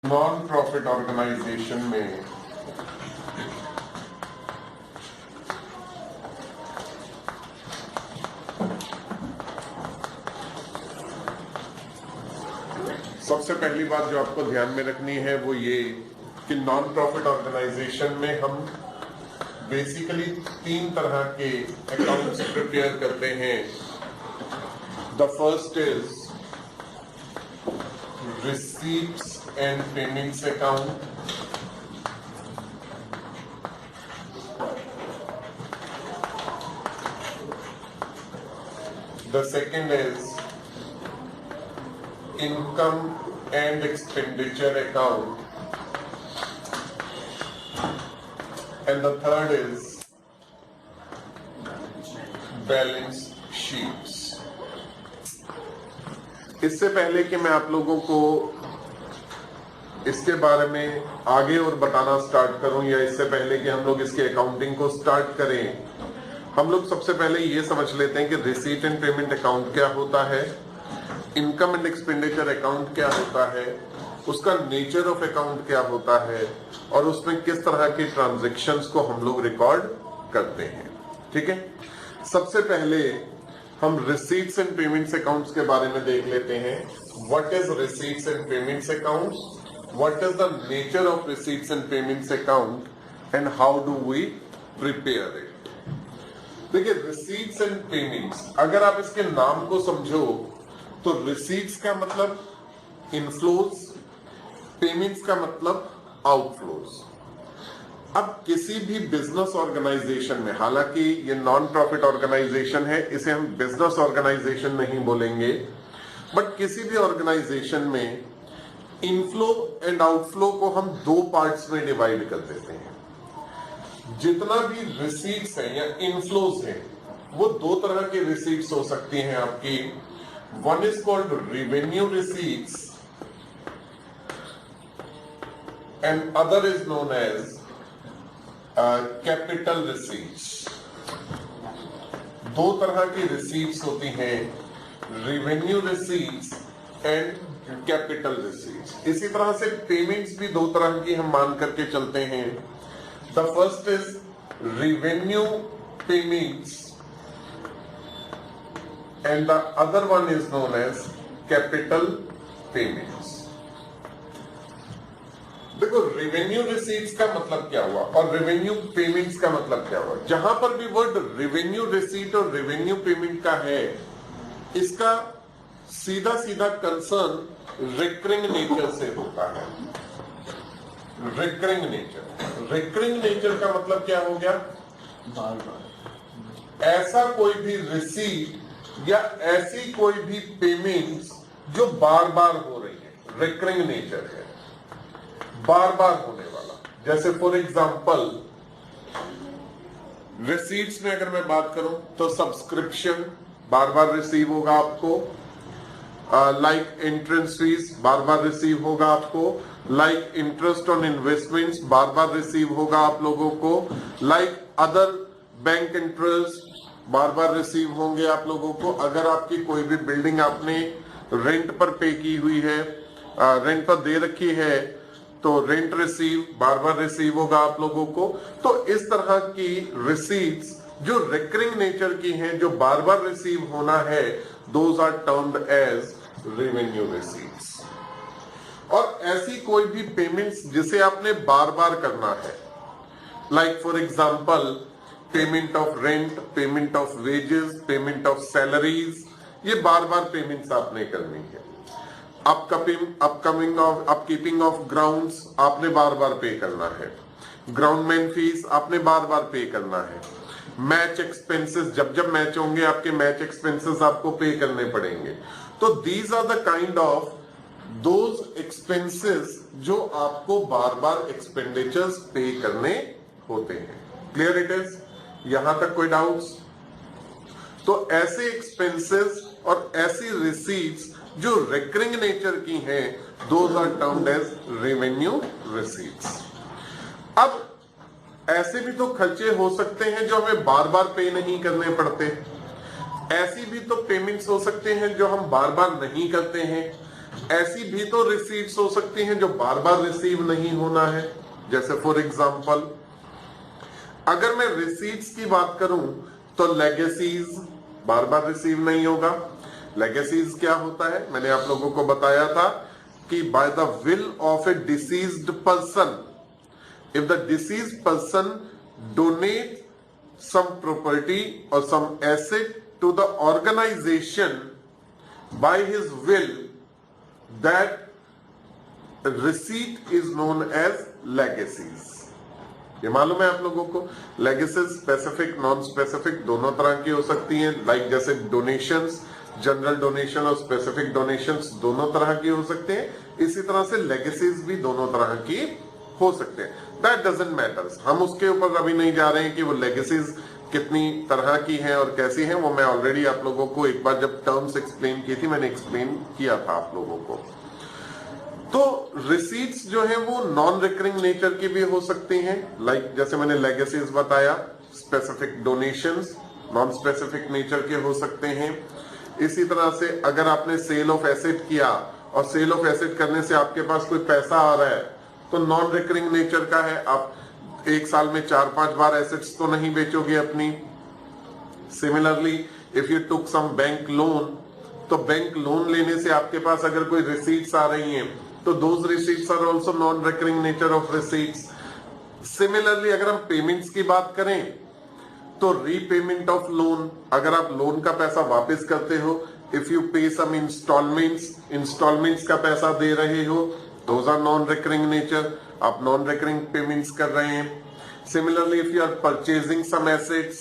Non profit organisation में सबसे पहली बात जो आपको ध्यान में रखनी है वो ये कि नॉन प्रॉफिट ऑर्गेनाइजेशन में हम बेसिकली 3 तरह के अकाउंट्स प्रिपेयर करते हैं। The first is receipts and payments account, the second is income and expenditure account, and the third is balance sheets. इससे पहले कि मैं आप लोगों को इसके बारे में आगे और बताना स्टार्ट करूं, या इससे पहले कि हम लोग इसके अकाउंटिंग को स्टार्ट करें, हम लोग सबसे पहले ये समझ लेते हैं कि रिसीट एंड पेमेंट अकाउंट क्या होता है, इनकम एंड एक्सपेंडिचर अकाउंट क्या होता है, उसका नेचर ऑफ अकाउंट क्या होता है, और उसमें किस तरह के ट्रांजैक्शंस को हम लोग रिकॉर्ड करते हैं। ठीक है, सबसे पहले हम रिसीट्स एंड पेमेंट्स अकाउंट्स के बारे में देख लेते हैं। What is receipts and payments accounts, what is the nature of receipts and payments account, and how do we prepare it. देखिए, रिसीट्स एंड पेमेंट्स, अगर आप इसके नाम को समझो तो रिसीट्स का मतलब इनफ्लोज, पेमेंट्स का मतलब आउटफ्लोज। अब किसी भी बिजनेस ऑर्गेनाइजेशन में, हालांकि ये नॉन प्रॉफिट ऑर्गेनाइजेशन है, इसे हम बिजनेस ऑर्गेनाइजेशन नहीं बोलेंगे, बट किसी भी ऑर्गेनाइजेशन में इनफ्लो एंड आउटफ्लो को हम 2 पार्ट्स में डिवाइड कर देते हैं। जितना भी रिसीट्स है या इनफ्लोज है वो 2 तरह के रिसीट्स हो सकती हैं आपकी। One is called revenue receipts and other is known as capital receipts. 2 तरह की रिसीट्स होती हैं, revenue receipts and capital receipts. इसी तरह से पेमेंट्स भी 2 तरह की हम मान करके चलते हैं। The first is revenue payments and the other one is known as capital payments. देखो, रेवेन्यू रिसीट्स का मतलब क्या हुआ और रेवेन्यू पेमेंट्स का मतलब क्या हुआ। जहां पर भी वर्ड रेवेन्यू रिसीट और रेवेन्यू पेमेंट का है, इसका सीधा सीधा कंसर्न रिकरिंग नेचर से होता है। रिकरिंग नेचर, रिकरिंग नेचर का मतलब क्या हो गया, बार बार ऐसा कोई भी रिसीट या ऐसी कोई भी पेमेंट्स जो बार बार हो रही है, रिकरिंग नेचर है, बार बार होने वाला। जैसे फॉर एग्जाम्पल रिसीट्स में अगर मैं बात करूं तो सब्सक्रिप्शन बार बार रिसीव होगा आपको, लाइक एंट्रेंस फीस बार बार रिसीव होगा आपको, like interest on investments bar bar receive होगा आप लोगों को, लाइक अदर बैंक इंटरेस्ट बार बार रिसीव होंगे आप लोगों को। अगर आपकी कोई भी बिल्डिंग आपने रेंट पर पे की हुई है, रेंट पर दे रखी है, तो रेंट रिसीव बार बार रिसीव होगा आप लोगों को। तो इस तरह की रिसीट्स जो रिकरिंग नेचर की हैं, जो बार बार रिसीव होना है, those are termed as revenue receipts. और ऐसी कोई भी पेमेंट्स जिसे आपने बार बार करना है, like for example payment of rent, payment of wages, payment of salaries, ये बार बार पेमेंट्स आपने करनी है। अपकीपिंग ऑफ ग्राउंड्स आपने बार बार पे करना है, ग्राउंडमैन फीस आपने बार बार पे करना है, मैच एक्सपेंसेस, जब जब मैच होंगे आपके मैच एक्सपेंसेस आपको पे करने पड़ेंगे। तो these are the kind of those expenses जो आपको बार बार एक्सपेंडिचर्स पे करने होते हैं। Clear it is? यहां तक कोई डाउट्स? तो ऐसे एक्सपेंसेस और ऐसी रिसीट्स जो रिकरिंग नेचर की हैं, those are termed as revenue receipts. अब ऐसे भी तो खर्चे हो सकते हैं जो हमें बार बार पे नहीं करने पड़ते, ऐसी भी तो पेमेंट्स हो सकते हैं जो हम बार बार नहीं करते हैं। ऐसी भी तो रिसीट्स हो सकती हैं जो बार बार रिसीव नहीं होना है। जैसे फॉर एग्जांपल अगर मैं रिसीट्स की बात करूं तो लेगेसीज बार बार रिसीव नहीं होगा। लेगेसीज क्या होता है, मैंने आप लोगों को बताया था कि by the will of A deceased person, if the deceased person donate some property or some asset to the organization by his will, that receipt is known as legacies। ये मालूम है आप लोगों को, लेगेसीज स्पेसिफिक नॉन स्पेसिफिक दोनों तरह की हो सकती हैं। लाइक जैसे डोनेशंस, जनरल डोनेशन और स्पेसिफिक डोनेशंस दोनों तरह की हो सकते हैं, इसी तरह से लेगेसीज भी दोनों तरह की हो सकते हैं। दैट डजंट मैटर्स, हम उसके ऊपर अभी नहीं जा रहे हैं कि वो लेगेसीज कितनी तरह की हैं और कैसी हैं। वो मैं ऑलरेडी आप लोगों को एक बार जब टर्म्स एक्सप्लेन की थी मैंने एक्सप्लेन किया था आप लोगों को। तो रिसीट्स जो है वो नॉन रिकरिंग नेचर की भी हो सकती हैं। लाइक जैसे मैंने लेगेसीज बताया, specific donations non specific nature के हो सकते हैं। इसी तरह से अगर आपने सेल ऑफ एसेट किया और सेल ऑफ एसेट करने से आपके पास कोई पैसा आ रहा है तो नॉन रिकरिंग नेचर का है। आप एक साल में 4-5 बार एसेट्स तो नहीं बेचोगे अपनी। Similarly if you took some bank loan, तो बैंक लोन लेने से आपके पास अगर कोई रिसीट्स आ रही हैं तो those receipts are also non recurring nature of receipts. Similarly अगर हम पेमेंट्स की बात करें तो रीपेमेंट ऑफ लोन, अगर आप लोन का पैसा वापस करते हो, इफ यू पे सम इंस्टॉलमेंट्स का पैसा दे रहे हो, those are non recurring nature, आप नॉन रिकरिंग पेमेंट्स कर रहे हैं। Similarly if you are purchasing some assets,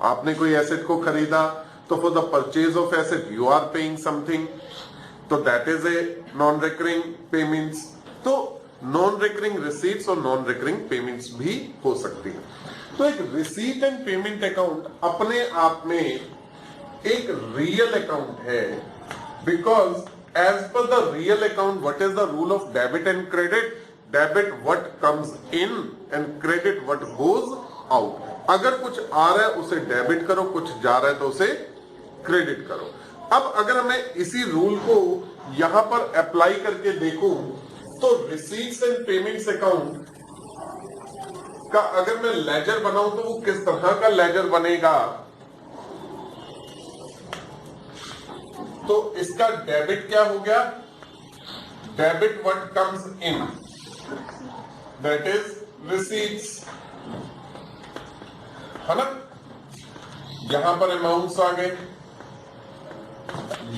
आपने कोई एसेट को खरीदा तो for the purchase of asset you are paying something, तो that is a non recurring payments. तो नॉन रिकरिंग रिसीट्स और नॉन रिकरिंग पेमेंट्स भी हो सकती है। तो एक रिसीट एंड पेमेंट अकाउंट अपने आप में एक रियल अकाउंट है, because as per the real account what is the rule of debit and credit, debit what comes in and credit what goes out. अगर कुछ आ रहा है उसे डेबिट करो, कुछ जा रहा है तो उसे क्रेडिट करो। अब अगर मैं इसी रूल को यहां पर अप्लाई करके देखूं तो रिसीट्स एंड पेमेंट्स अकाउंट का अगर मैं लेजर बनाऊं तो वो किस तरह का लेजर बनेगा। तो इसका डेबिट क्या हो गया, debit what comes in, that is receipts, है ना। यहां पर अमाउंट्स आ गए,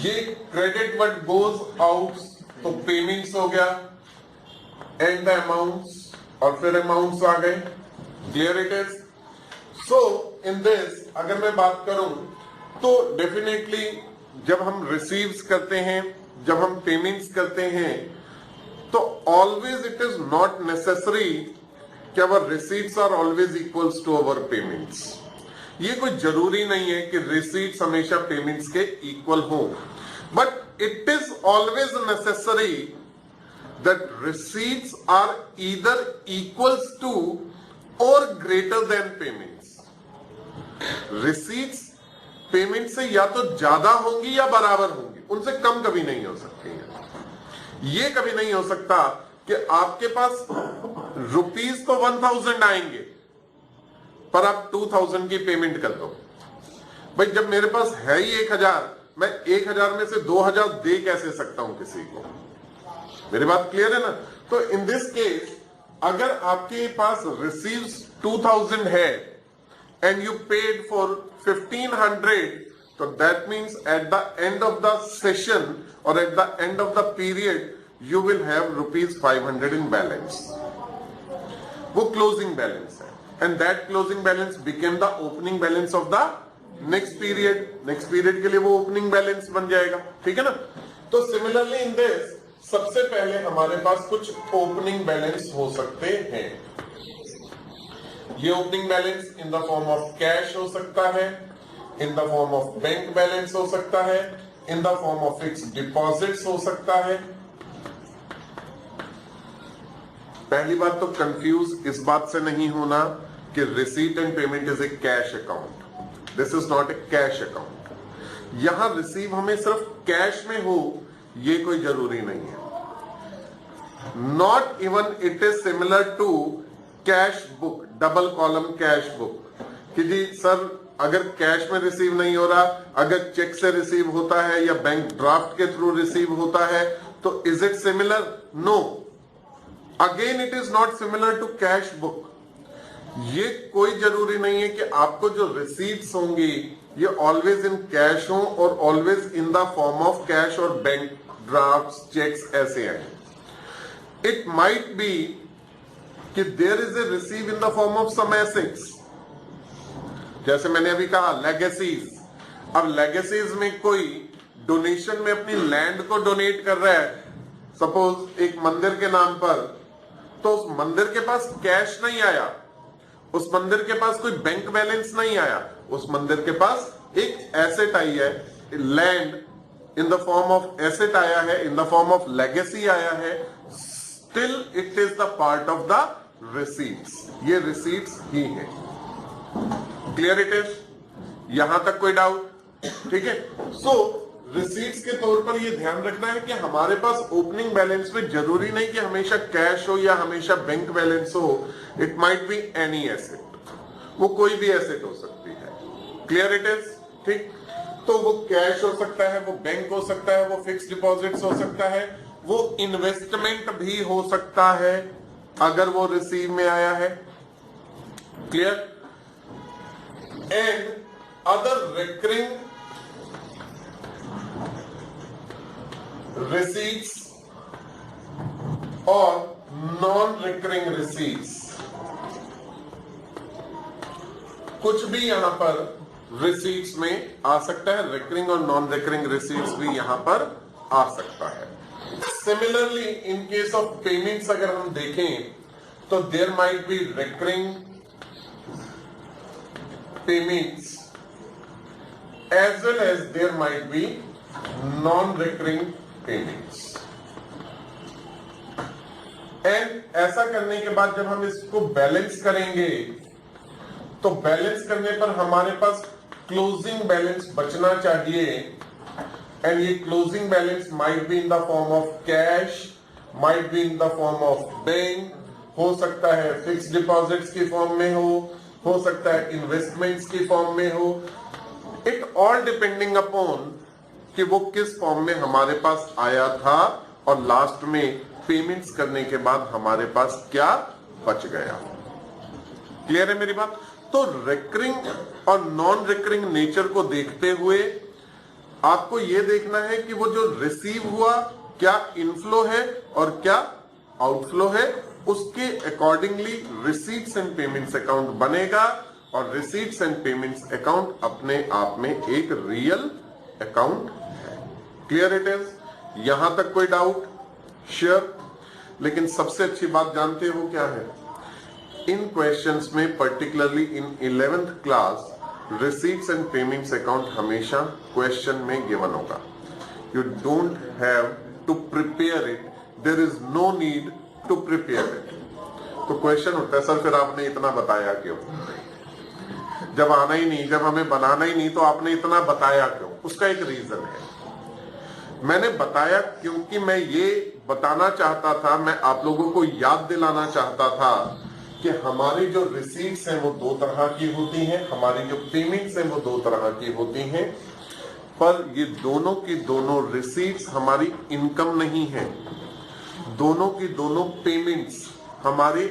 ये क्रेडिट व्हाट गोज आउट तो पेमेंट्स हो गया, एंड द अमाउंट्स, और फिर अमाउंट्स आ गए। Clear it is. So in this अगर मैं बात करूं तो डेफिनेटली जब हम रिसीव्स करते हैं, जब हम पेमेंट्स करते हैं, तो always it is not necessary कि our receipts are always equals to our payments. ये कोई जरूरी नहीं है कि रिसीट्स हमेशा पेमेंट्स के इक्वल हो, but it is always necessary that receipts are either equals to और greater than payments. Receipts payment से या तो ज्यादा होंगी या बराबर होंगी, उनसे कम कभी नहीं हो सकती है। ये कभी नहीं हो सकता कि आपके पास रुपीस तो 1000 आएंगे पर आप 2000 की पेमेंट कर दो। भाई जब मेरे पास है ही 1000, मैं 1000 में से 2000 दे कैसे सकता हूं किसी को। मेरी बात क्लियर है ना। तो इन दिस केस अगर आपके पास रिसीव्स 2000 है एंड यू पेड फॉर 1500, तो that means at the end of the session और at the end of the period you will have ₹500 in balance. वो क्लोजिंग बैलेंस है, and that closing balance became the opening balance of the next period. Next period के लिए वो opening balance बन जाएगा, ठीक है ना। तो सिमिलरली इन दिस सबसे पहले हमारे पास कुछ ओपनिंग बैलेंस हो सकते हैं। ये opening balance in the form of cash हो सकता है, इन the form of bank balance हो सकता है, इन the form of fixed deposits हो सकता है। पहली बात तो कंफ्यूज इस बात से नहीं होना कि receipt and payment is a cash account. This is not a cash account. यहां रिसीव हमें सिर्फ कैश में हो ये कोई जरूरी नहीं है। Not even it is similar to cash book, double column cash book, कि जी सर अगर कैश में रिसीव नहीं हो रहा, अगर चेक से रिसीव होता है या बैंक ड्राफ्ट के थ्रू रिसीव होता है, तो is it similar? No, again it is not similar to cash book. ये कोई जरूरी नहीं है कि आपको जो रिसीट्स होंगी ये ऑलवेज इन कैश हो और always in the form of cash और बैंक ड्राफ्ट्स, चेक्स ऐसे आए। इट माइट बी कि there is a receive in the form of some assets, जैसे मैंने अभी कहा लेगेसीज। अब लेगेसीज में कोई डोनेशन में अपनी लैंड को डोनेट कर रहा है, सपोज एक मंदिर के नाम पर, तो उस मंदिर के पास कैश नहीं आया, उस मंदिर के पास कोई बैंक बैलेंस नहीं आया, उस मंदिर के पास एक एसेट आई है, land in the form of asset आया है, इन द फॉर्म ऑफ लेगेसी आया है, still it is the part of the receipts. ये रिसीट्स ही है। Clear it is? यहां तक कोई डाउट? ठीक है। सो रिसीट्स के तौर पर ये ध्यान रखना है कि हमारे पास ओपनिंग बैलेंस में जरूरी नहीं कि हमेशा कैश हो या हमेशा बैंक बैलेंस हो। It might be any asset, वो कोई भी एसेट हो सकती है। Clear it is? ठीक। तो वो कैश हो सकता है, वो बैंक हो सकता है, वो फिक्स डिपॉजिट्स हो सकता है, वो इन्वेस्टमेंट भी हो सकता है अगर वो रिसीव में आया है। Clear? And other recurring receipts और नॉन रिकरिंग रिसीट्स, कुछ भी यहां पर रिसीट्स में आ सकता है। रिकरिंग और नॉन रिकरिंग रिसीट्स भी यहां पर आ सकता है। Similarly in case of payments अगर हम देखें तो there might be recurring payments as well as there might be non recurring payments. And ऐसा करने के बाद जब हम इसको बैलेंस करेंगे तो बैलेंस करने पर हमारे पास क्लोजिंग बैलेंस बचना चाहिए। एंड ये closing balance might be in the form of cash, might be in the form of bank, हो सकता है फिक्स डिपॉजिट्स की फॉर्म में हो सकता है इन्वेस्टमेंट्स की फॉर्म में हो। इट ऑल डिपेंडिंग अपॉन कि वो किस फॉर्म में हमारे पास आया था और लास्ट में पेमेंट्स करने के बाद हमारे पास क्या बच गया। क्लियर है मेरी बात? तो रिकरिंग और नॉन रिकरिंग नेचर को देखते हुए आपको यह देखना है कि वो जो रिसीव हुआ क्या इनफ्लो है और क्या आउटफ्लो है, उसके accordingly receipts and payments account बनेगा। और रिसीट्स एंड पेमेंट्स अकाउंट अपने आप में एक रियल अकाउंट है। Clear it is? यहां तक कोई डाउट? श्योर? लेकिन सबसे अच्छी बात जानते हो क्या है? इन क्वेश्चंस में particularly in 11th class receipts and payments account हमेशा क्वेश्चन में गिवन होगा। You don't have to prepare it, there is no need to prepare it. तो क्वेश्चन उठता है सर फिर आपने इतना बताया क्यों? जब आना ही नहीं, जब हमें बनाना ही नहीं तो आपने इतना बताया क्यों? उसका एक रीजन है। मैंने बताया क्योंकि मैं ये बताना चाहता था, मैं आप लोगों को याद दिलाना चाहता था कि हमारी जो रिसीट्स हैं वो दो तरह की होती हैं, हमारी जो पेमेंट्स हैं वो दो तरह की होती हैं। पर ये दोनों की दोनों रिसीट्स हमारी इनकम नहीं है, दोनों की दोनों पेमेंट्स हमारे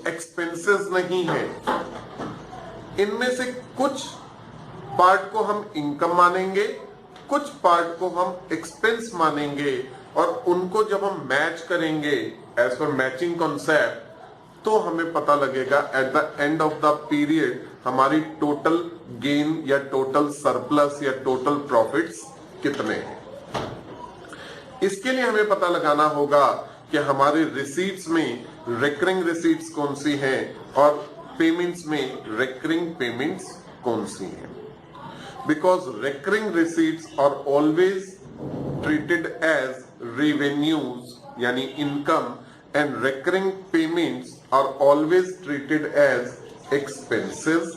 एक्सपेंसेस नहीं है। इनमें से कुछ पार्ट को हम इनकम मानेंगे, कुछ पार्ट को हम एक्सपेंस मानेंगे, और उनको जब हम मैच करेंगे एज पर मैचिंग कॉन्सेप्ट तो हमें पता लगेगा eight the end of the period हमारी टोटल गेन या टोटल सरप्लस या टोटल प्रॉफिट्स कितने हैं। इसके लिए हमें पता लगाना होगा कि हमारे रिसीट्स में रिकरिंग रिसीट्स कौन सी हैं और पेमेंट्स में रिकरिंग पेमेंट्स कौन सी हैं। Because recurring receipts are always treated as revenues यानी income, and recurring payments are always treated as expenses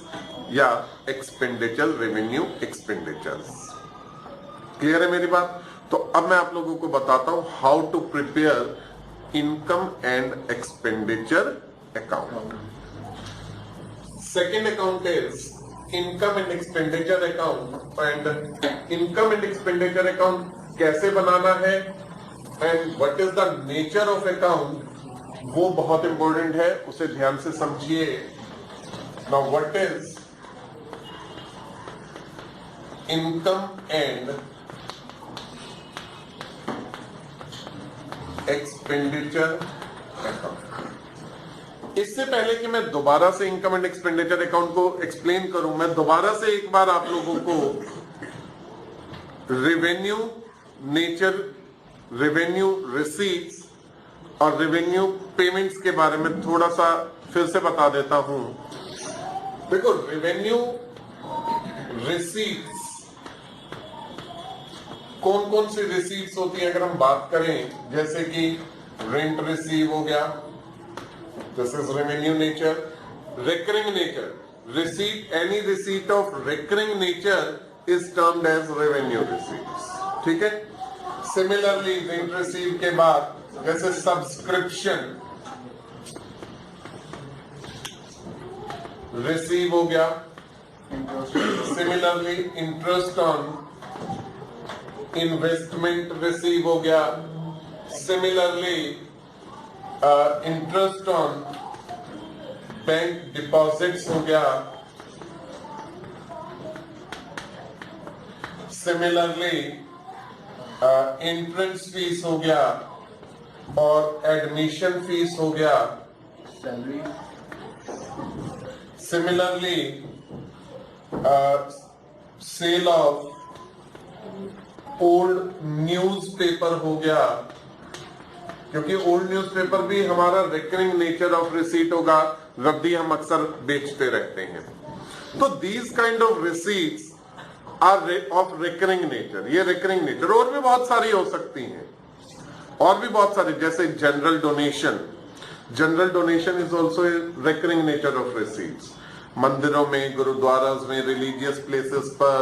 या expenditure, revenue expenditures। क्लियर है मेरी बात? तो अब मैं आप लोगों को बताता हूं how to prepare income and expenditure account. Second account is income and expenditure account. And income and expenditure account कैसे बनाना है and what is the nature of account, वो बहुत इंपॉर्टेंट है, उसे ध्यान से समझिए। Now what is income and expenditure account. इससे पहले कि मैं दोबारा से इनकम एंड एक्सपेंडिचर अकाउंट को एक्सप्लेन करूं, मैं दोबारा से एक बार आप लोगों को रेवेन्यू नेचर, रेवेन्यू रिसीट्स और रेवेन्यू पेमेंट्स के बारे में थोड़ा सा फिर से बता देता हूं। देखो, रेवेन्यू रिसीट्स, कौन कौन सी रिसीट्स होती है अगर हम बात करें, जैसे कि रेंट रिसीव हो गया, this is revenue nature. Recurring nature, receipt, any receipt of recurring nature is termed as revenue receipts, ठीक है। सिमिलरली रेंट रिसीव के बाद जैसे सब्सक्रिप्शन रिसीव हो गया, similarly interest on investment receive हो गया, similarly interest on bank deposits हो गया, सिमिलरली एंट्रेंस फीस हो गया और एडमिशन फीस हो गया, salary, similarly sale of old newspaper हो गया, क्योंकि ओल्ड न्यूज़पेपर भी हमारा रिकरिंग नेचर ऑफ रिसीट होगा, रद्दी हम अक्सर बेचते रहते हैं। तो these kind of receipts are of recurring nature, ये रिकरिंग नेचर। और भी बहुत सारी हो सकती हैं, और भी बहुत सारी, जैसे general donation, general donation is also recurring nature of receipts. मंदिरों में, गुरुद्वारास में, रिलीजियस प्लेसेस पर,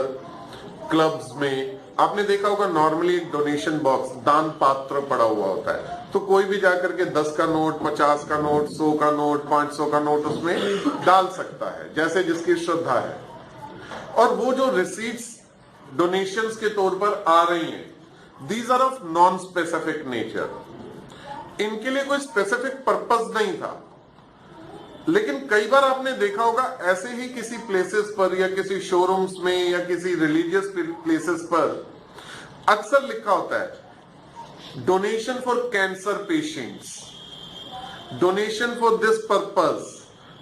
क्लब्स में आपने देखा होगा नॉर्मली एक डोनेशन बॉक्स, दान पात्र पड़ा हुआ होता है, तो कोई भी जाकर के 10 का नोट, 50 का नोट, 100 का नोट, 500 का नोट उसमें डाल सकता है, जैसे जिसकी श्रद्धा है। और वो जो रिसीट्स डोनेशंस के तौर पर आ रही हैं, these are of non specific nature, इनके लिए कोई स्पेसिफिक पर्पस नहीं था। लेकिन कई बार आपने देखा होगा ऐसे ही किसी प्लेसेस पर या किसी शोरूम्स में या किसी रिलीजियस प्लेसेस पर अक्सर लिखा होता है donation for cancer patients, donation for this purpose,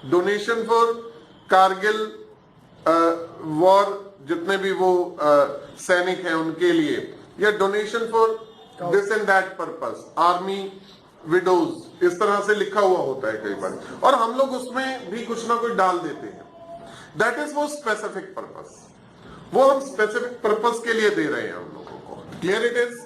donation for Kargil war, जितने भी वो सैनिक हैं उनके लिए, या donation for this and that purpose, army widows, इस तरह से लिखा हुआ होता है कई बार, और हम लोग उसमें भी कुछ ना कुछ डाल देते हैं। दैट इज वो स्पेसिफिक पर्पस, वो हम स्पेसिफिक पर्पस के लिए दे रहे हैं हम लोगों को। Clear it is?